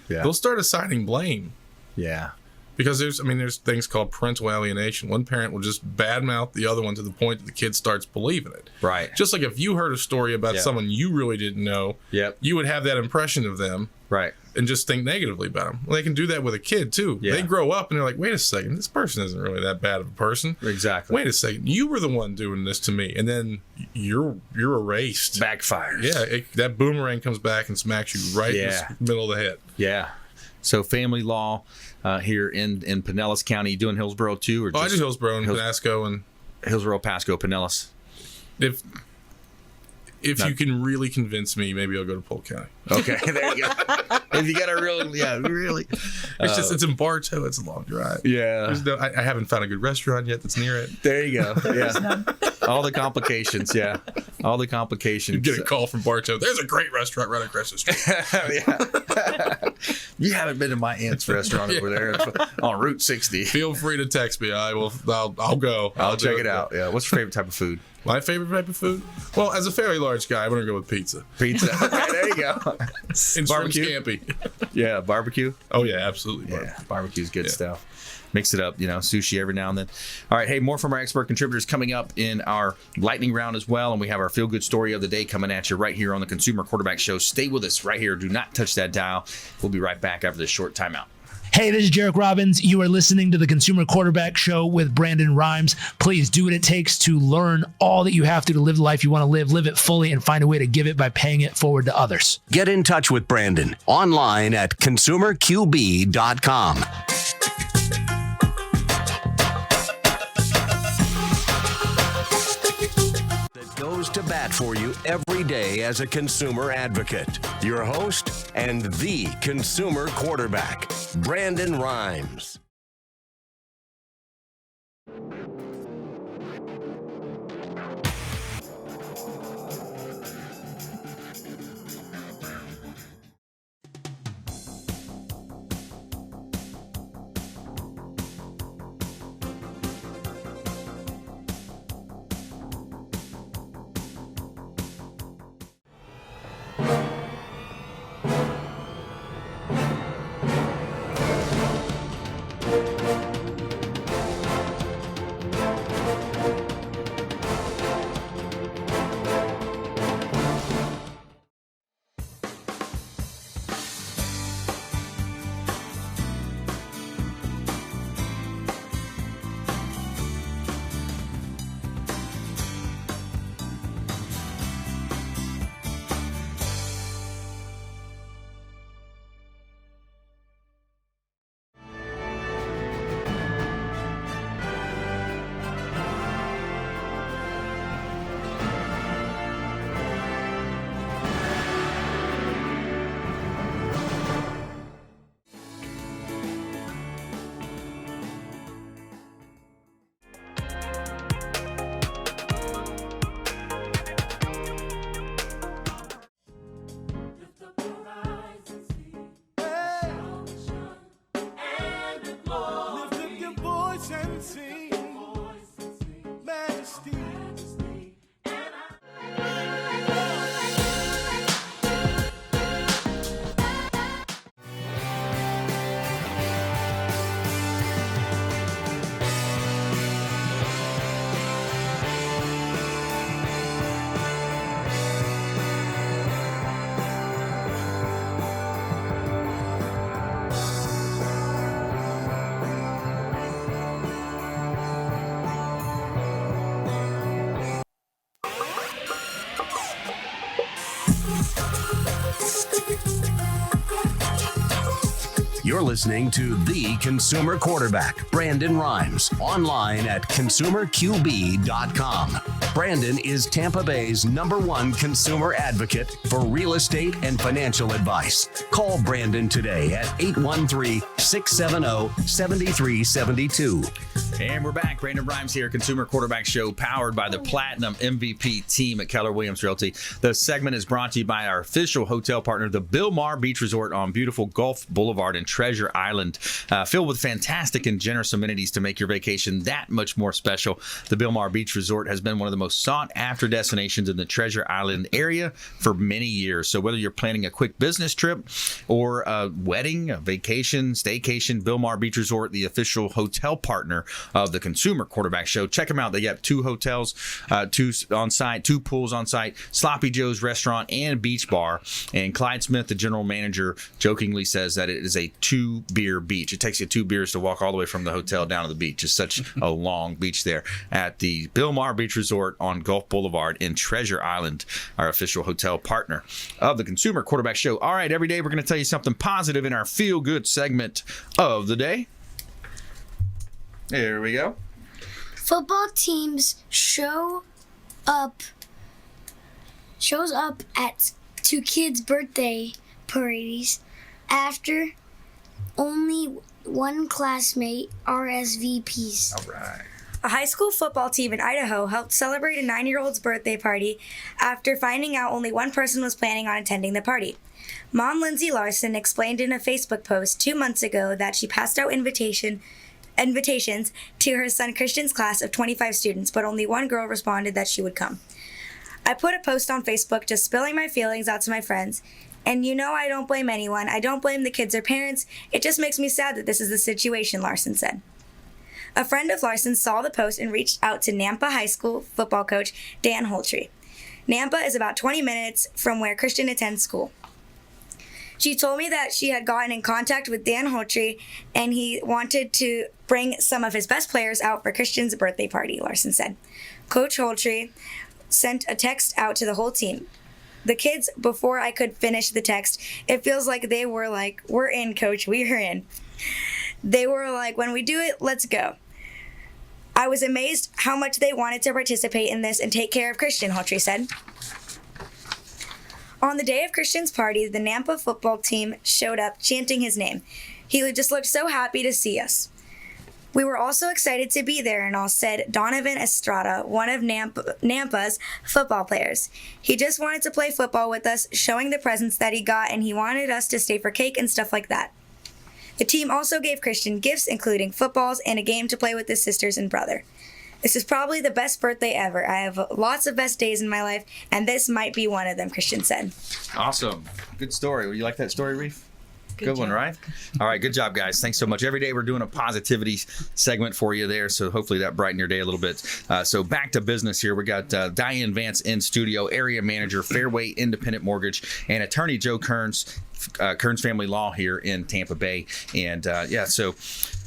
they'll start assigning blame. Yeah. Because there's things called parental alienation. One parent will just badmouth the other one to the point that the kid starts believing it. Right. Just like if you heard a story about someone you really didn't know, you would have that impression of them. Right. And just think negatively about them. Well, they can do that with a kid too. Yeah. They grow up and they're like, wait a second, this person isn't really that bad of a person. Exactly. Wait a second, you were the one doing this to me. And then you're erased. Backfires. Yeah, that boomerang comes back and smacks you right in the middle of the head. Yeah. So family law here in Pinellas County. You doing Hillsborough too? Or I do Hillsborough and Pasco. And Hillsborough, Pasco, Pinellas. If you can really convince me, maybe I'll go to Polk County. Okay, there you go. If you got a really. It's in Bartow. It's a long drive. Yeah. I haven't found a good restaurant yet that's near it. There you go. Yeah. All the complications. Yeah. all the complications. You get a call from Bartow. There's a great restaurant right across the street. You haven't been to my aunt's restaurant over there on Route 60. Feel free to text me. I'll go. I'll check it out. Yeah. What's your favorite type of food? My favorite type of food? Well, as a fairly large guy, I'm going to go with pizza. Pizza. Okay, there you go. And Barbecue? shrimp scampi. Yeah, barbecue. Oh, yeah, absolutely. Yeah, barbecue's good stuff. Mix it up, sushi every now and then. All right, hey, more from our expert contributors coming up in our lightning round as well. And we have our feel-good story of the day coming at you right here on the Consumer Quarterback Show. Stay with us right here. Do not touch that dial. We'll be right back after this short timeout. Hey, this is Jarek Robbins. You are listening to the Consumer Quarterback Show with Brandon Rhymes. Please do what it takes to learn all that you have to live the life you want to live it fully, and find a way to give it by paying it forward to others. Get in touch with Brandon online at consumerqb.com. Goes to bat for you every day as a consumer advocate. Your host and the consumer quarterback, Brandon Rhymes. You're listening to the Consumer Quarterback, Brandon Rhymes, online at consumerqb.com. Brandon is Tampa Bay's #1 consumer advocate for real estate and financial advice. Call Brandon today at 813-670-7372. And we're back. Brandon Rhymes here, Consumer Quarterback Show, powered by the Platinum MVP team at Keller Williams Realty. The segment is brought to you by our official hotel partner, the Bilmar Beach Resort on beautiful Gulf Boulevard in Treasure Island, filled with fantastic and generous amenities to make your vacation that much more special. The Bilmar Beach Resort has been one of the most sought-after destinations in the Treasure Island area for many years. So whether you're planning a quick business trip or a wedding, a vacation, staycation, Bilmar Beach Resort, the official hotel partner of the Consumer Quarterback Show. Check them out. They got 2 hotels, 2 on site, 2 pools on site, Sloppy Joe's restaurant and beach bar. And Clyde Smith, the general manager, jokingly says that it is a 2-beer beach. It takes you 2 beers to walk all the way from the hotel down to the beach. It's such a long beach there at the Bilmar Beach Resort on Gulf Boulevard in Treasure Island, our official hotel partner of the Consumer Quarterback Show. All right, every day we're going to tell you something positive in our feel-good segment of the day. There we go. Football teams shows up at 2 kids' birthday parties after only one classmate RSVPs. All right. A high school football team in Idaho helped celebrate a 9-year-old's birthday party after finding out only one person was planning on attending the party. Mom Lindsay Larson explained in a Facebook post 2 months ago that she passed out invitations to her son Christian's class of 25 students, but only one girl responded that she would come. I put a post on Facebook just spilling my feelings out to my friends. And I don't blame anyone. I don't blame the kids or parents. It just makes me sad that this is the situation, Larson said. A friend of Larson saw the post and reached out to Nampa High School football coach Dan Holtree. Nampa is about 20 minutes from where Christian attends school. She told me that she had gotten in contact with Dan Holtree and he wanted to bring some of his best players out for Christian's birthday party, Larson said. Coach Holtree sent a text out to the whole team. The kids, before I could finish the text, it feels like they were like, "We're in, coach, we're in." They were like, "When we do it, let's go." I was amazed how much they wanted to participate in this and take care of Christian, Holtree said. On the day of Christian's party, the Nampa football team showed up chanting his name. He just looked so happy to see us. We were also excited to be there and all, said Donovan Estrada, one of Nampa's football players. He just wanted to play football with us, showing the presents that he got, and he wanted us to stay for cake and stuff like that. The team also gave Christian gifts, including footballs and a game to play with his sisters and brother. This is probably the best birthday ever. I have lots of best days in my life, and this might be one of them, Christian said. Awesome. Good story. You like that story, Reef? Good one, job. right? All right, good job, guys. Thanks so much. Every day we're doing a positivity segment for you there, so hopefully that brightened your day a little bit. So back to business here. We got Diane Vance in studio, area manager, Fairway Independent Mortgage, and attorney Joe Cairns, Cairns Family Law here in Tampa Bay. And so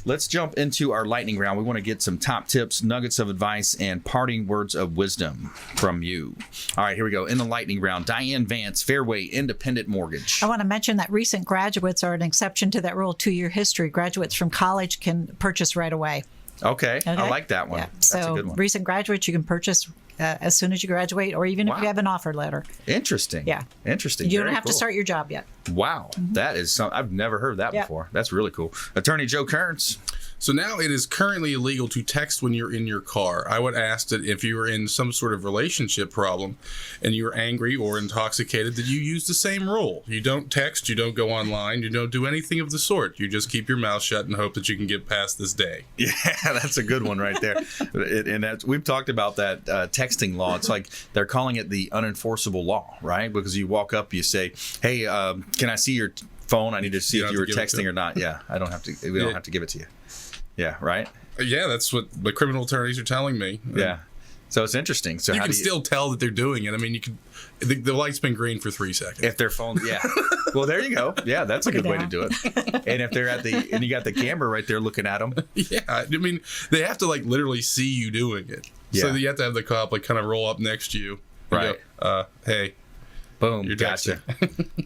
let's jump into our lightning round. We want to get some top tips, nuggets of advice, and parting words of wisdom from you. All right, here we go. In the lightning round, Diane Vance, Fairway Independent Mortgage. I want to mention that recent graduates are an exception to that rule. 2-year history. Graduates from college can purchase right away. Okay. I like that one. Yeah. That's a good one. Recent graduates, you can purchase as soon as you graduate, or even if you have an offer letter. Interesting. Yeah. Interesting. You Very don't have cool. to start your job yet. Wow. That is something I've never heard that before. That's really cool. Attorney Joe Cairns. So now it is currently illegal to text when you're in your car. I would ask that if you were in some sort of relationship problem and you're angry or intoxicated, that you use the same rule. You don't text, you don't go online, you don't do anything of the sort. You just keep your mouth shut and hope that you can get past this day. Yeah, that's a good one right there. We've talked about that texting law. It's like they're calling it the unenforceable law, right? Because you walk up, you say, "Hey, can I see your phone? I need to see if you were texting or not." Yeah, I don't have to. We don't have to give it to you. Yeah, right? Yeah, that's what the criminal attorneys are telling me. Yeah. So it's interesting. So you can still tell that they're doing it. I mean, you can. The light's been green for 3 seconds. If their phone, yeah. Well, there you go. Yeah, that's a good way to do it. And if they're and you got the camera right there looking at them. Yeah, I mean, they have to literally see you doing it. Yeah. So you have to have the cop kind of roll up next to you. And go, hey. Boom, you're gotcha.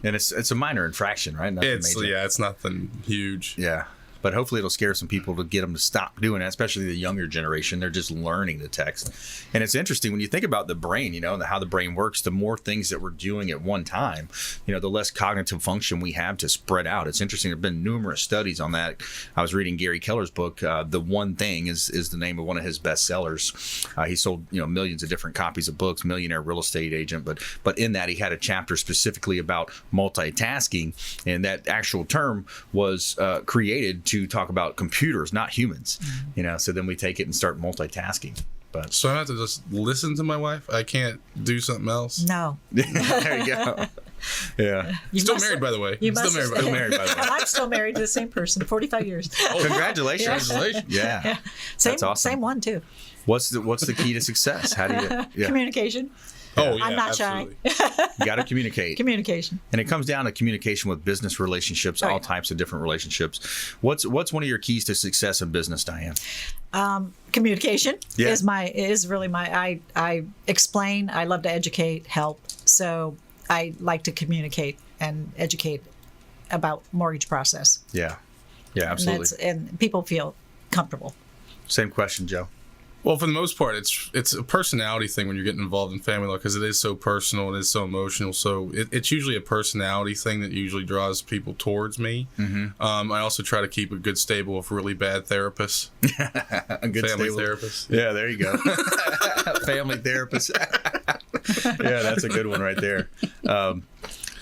And it's a minor infraction, right? Nothing major. It's nothing huge. Yeah. But hopefully it'll scare some people to get them to stop doing it, especially the younger generation. They're just learning to text. And it's interesting when you think about the brain, how the brain works, the more things that we're doing at one time, the less cognitive function we have to spread out. It's interesting. There have been numerous studies on that. I was reading Gary Keller's book. The One Thing is the name of one of his bestsellers. He sold, millions of different copies of books, millionaire real estate agent. But in that, he had a chapter specifically about multitasking. And that actual term was created to talk about computers, not humans. So then we take it and start multitasking. But so I have to just listen to my wife. I can't do something else. No. There you go. Yeah. Still married, by the way. Still married, by the way. I'm still married to the same person, 45 years. Oh, congratulations! Yeah. That's awesome. Same one too. What's the key to success? How do you? Yeah. Communication. Oh, yeah, I'm not absolutely. shy. You got to communicate. Communication. And it comes down to communication with business relationships, all types of different relationships. What's one of your keys to success in business, Diane? Communication is really my. I explain. I love to educate, help. So I like to communicate and educate about mortgage process. Yeah. Yeah, absolutely. And people feel comfortable. Same question, Joe. Well, for the most part, it's a personality thing when you're getting involved in family law because it is so personal and it's so emotional. So it's usually a personality thing that usually draws people towards me. I also try to keep a good stable of really bad therapists. A good family stable therapist. Yeah, there you go. Family therapist. Yeah, that's a good one right there.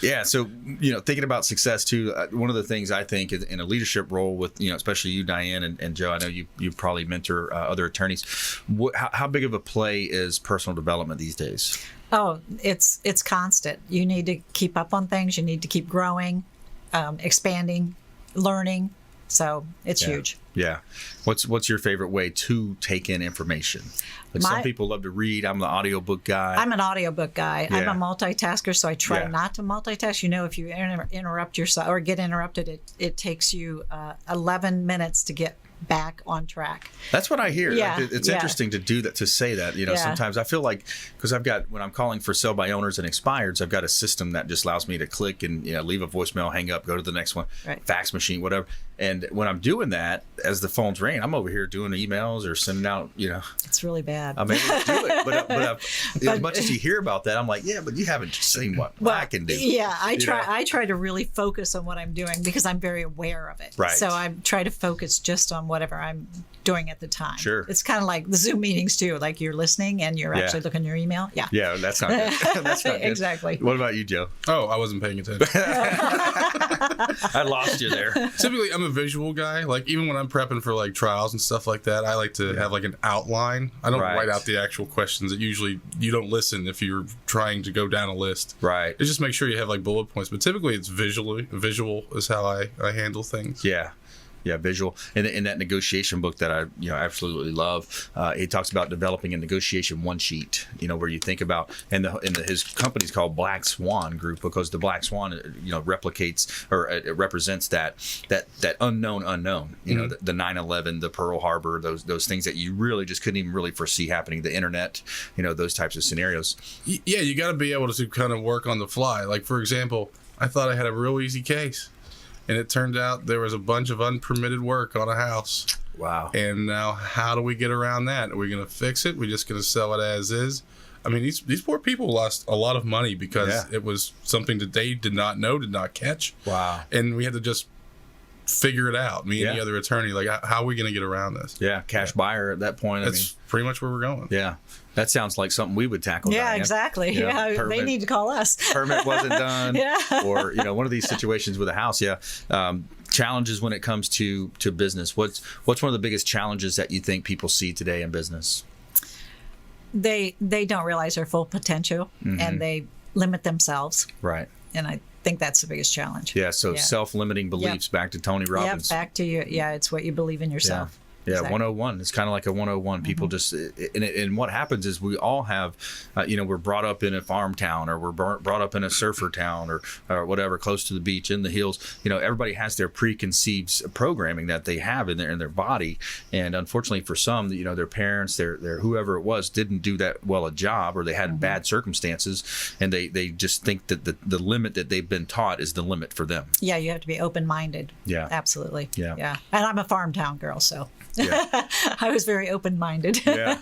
Yeah, so thinking about success too. One of the things I think in a leadership role with especially you, Diane, and Joe. I know you probably mentor other attorneys. How big of a play is personal development these days? Oh, it's constant. You need to keep up on things. You need to keep growing, expanding, learning. So it's huge. Yeah. What's your favorite way to take in information? Like some people love to read. I'm the audiobook guy. I'm an audiobook guy. Yeah. I'm a multitasker, so I try not to multitask. If you interrupt yourself or get interrupted, it takes you 11 minutes to get back on track. That's what I hear. Yeah, Like, it's interesting to do that, to say that. Sometimes I feel like, because when I'm calling for sell by owners and expireds, I've got a system that just allows me to click and leave a voicemail, hang up, go to the next one, fax machine, whatever. And when I'm doing that, as the phones ring, I'm over here doing emails or sending out, It's really bad. I'm able to do it. But as much as you hear about that, I'm like, yeah, but you haven't seen what I can do. Yeah, I try to really focus on what I'm doing because I'm very aware of it. Right. So I try to focus just on whatever I'm doing at the time. Sure. It's kind of like the Zoom meetings too. Like you're listening and you're actually looking at your email. Yeah. Yeah, that's not good. That's not good. Exactly. What about you, Joe? Oh, I wasn't paying attention. I lost you there. Typically, I'm a visual guy. Like even when I'm prepping for like trials and stuff like that, I like to have like an outline. I don't write out the actual questions. That usually you don't listen if you're trying to go down a list. Right. It just make sure you have like bullet points. But typically, it's visual is how I handle things. Yeah. Yeah, visual. And in that negotiation book that I absolutely love, he talks about developing a negotiation one sheet, where you think about, and his company's called Black Swan Group, because the Black Swan, replicates, or it represents that unknown, the 9/11, the Pearl Harbor, those things that you really just couldn't even really foresee happening, the internet, those types of scenarios. Yeah, you got to be able to kind of work on the fly. Like, for example, I thought I had a real easy case. And it turned out there was a bunch of unpermitted work on a house. Wow. And now how do we get around that? Are we going to fix it? We're just going to sell it as is? I mean, these poor people lost a lot of money because it was something that they did not know, did not catch. Wow. And we had to just figure it out. Me and the other attorney, like, how are we going to get around this? Yeah, cash buyer at that point. That's pretty much where we're going. Yeah. That sounds like something we would tackle. Yeah, Diane. exactly. They need to call us. Permit wasn't done. Yeah. Or, one of these situations with a house. Yeah. Challenges when it comes to business. What's one of the biggest challenges that you think people see today in business? They don't realize their full potential, and they limit themselves. Right. And I think that's the biggest challenge. Yeah. So self-limiting beliefs, back to Tony Robbins. Back to you. Yeah. It's what you believe in yourself. Yeah, Exactly. 101. It's kind of like a 101. People just, and what happens is we all have, we're brought up in a farm town, or we're brought up in a surfer town, or whatever, close to the beach, in the hills. Everybody has their preconceived programming that they have in their body, and unfortunately for some, their parents, their whoever it was, didn't do that well a job, or they had bad circumstances, and they just think that the limit that they've been taught is the limit for them. Yeah, you have to be open-minded. Yeah, absolutely. Yeah. And I'm a farm town girl, so. Yeah. I was very open-minded. Yeah,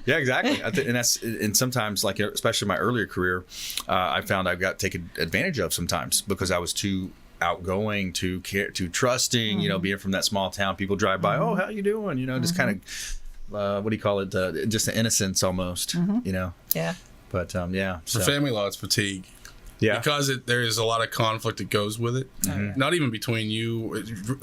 exactly. And sometimes, like especially my earlier career, I found I got taken advantage of sometimes because I was too outgoing, too trusting. Being from that small town, people drive by, oh, how you doing? Just kind of what do you call it? Just the innocence almost. Yeah. But For family law, it's fatigue. Yeah. Because there is a lot of conflict that goes with it. Mm-hmm. Not even between you.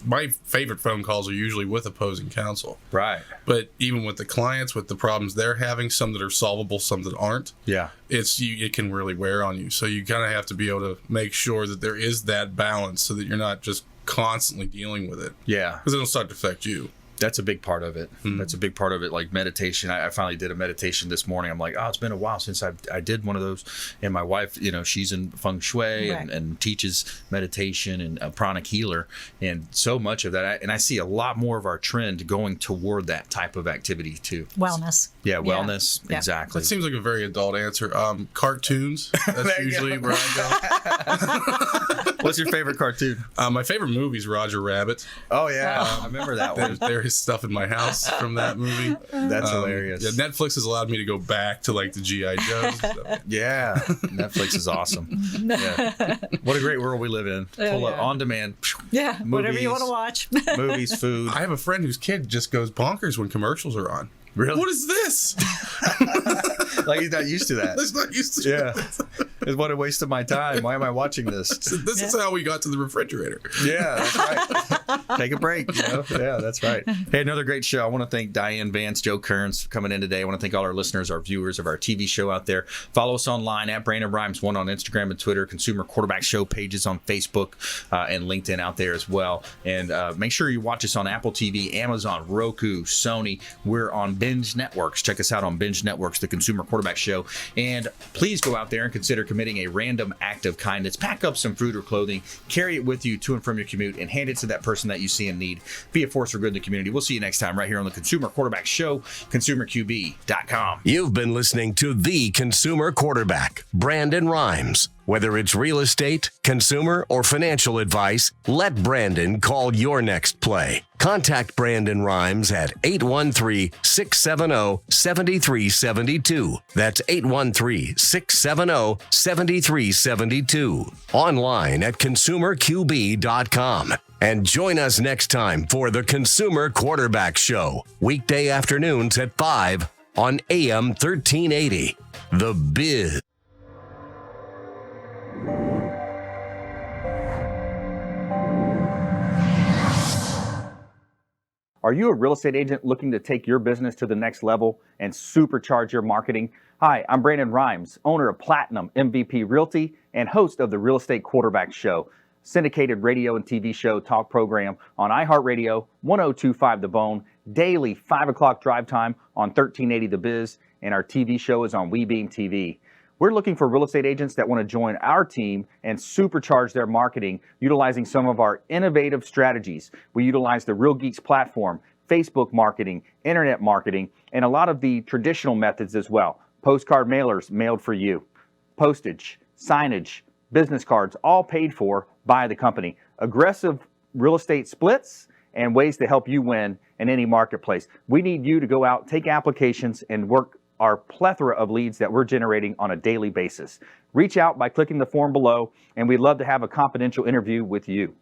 My favorite phone calls are usually with opposing counsel. Right. But even with the clients, with the problems they're having, some that are solvable, some that aren't. Yeah. It can really wear on you. So you kind of have to be able to make sure that there is that balance so that you're not just constantly dealing with it. Yeah. Because it'll start to affect you. That's a big part of it. Mm-hmm. That's a big part of it. Like meditation. I finally did a meditation this morning. I'm like, it's been a while since I did one of those. And my wife, she's in feng shui and teaches meditation and a pranic healer. And so much of that. I see a lot more of our trend going toward that type of activity too. Wellness. Yeah, wellness. Yeah. Exactly. That seems like a very adult answer. Cartoons. That's usually where I go. What's your favorite cartoon? My favorite movie is Roger Rabbit. Oh, yeah. I remember that one. They're his stuff in my house from that movie. That's hilarious. Yeah, Netflix has allowed me to go back to like the G.I. Joes and stuff. Yeah, Netflix is awesome. Yeah. What a great world we live in. Full of on demand. Yeah, movies, whatever you want to watch. Movies, food. I have a friend whose kid just goes bonkers when commercials are on. Really? What is this? Like he's not used to that. He's not used to It's what a waste of my time. Why am I watching this? This is how we got to the refrigerator. Yeah, that's right. Take a break. You know? Yeah, that's right. Hey, another great show. I want to thank Diane, Vance, Joe Cairns for coming in today. I want to thank all our listeners, our viewers of our TV show out there. Follow us online at Brandon Rhymes 1 on Instagram and Twitter, Consumer Quarterback Show pages on Facebook and LinkedIn out there as well. And make sure you watch us on Apple TV, Amazon, Roku, Sony. We're on Binge Networks. Check us out on Binge Networks, the Consumer Quarterback Show. And please go out there and consider committing a random act of kindness. Pack up some food or clothing, carry it with you to and from your commute, and hand it to that person that you see in need. Be a force for good in the community. We'll see you next time right here on the Consumer Quarterback Show, consumerqb.com. You've been listening to The Consumer Quarterback, Brandon Rhymes. Whether it's real estate, consumer, or financial advice, let Brandon call your next play. Contact Brandon Rhymes at 813-670-7372. That's 813-670-7372. Online at consumerqb.com. And join us next time for the Consumer Quarterback Show, weekday afternoons at 5 on AM 1380. The Biz. Are you a real estate agent looking to take your business to the next level and supercharge your marketing? Hi, I'm Brandon Rhymes, owner of Platinum MVP Realty and host of the Real Estate Quarterback Show, syndicated radio and TV show talk program on iHeartRadio, 1025 The Bone, daily 5 o'clock drive time on 1380 The Biz, and our TV show is on WeBeam TV. We're looking for real estate agents that want to join our team and supercharge their marketing utilizing some of our innovative strategies. We utilize the Real Geeks platform, Facebook marketing, internet marketing, and a lot of the traditional methods as well. Postcard mailers mailed for you, postage, signage, business cards, all paid for by the company. Aggressive real estate splits and ways to help you win in any marketplace. We need you to go out, take applications, and work our plethora of leads that we're generating on a daily basis. Reach out by clicking the form below, and we'd love to have a confidential interview with you.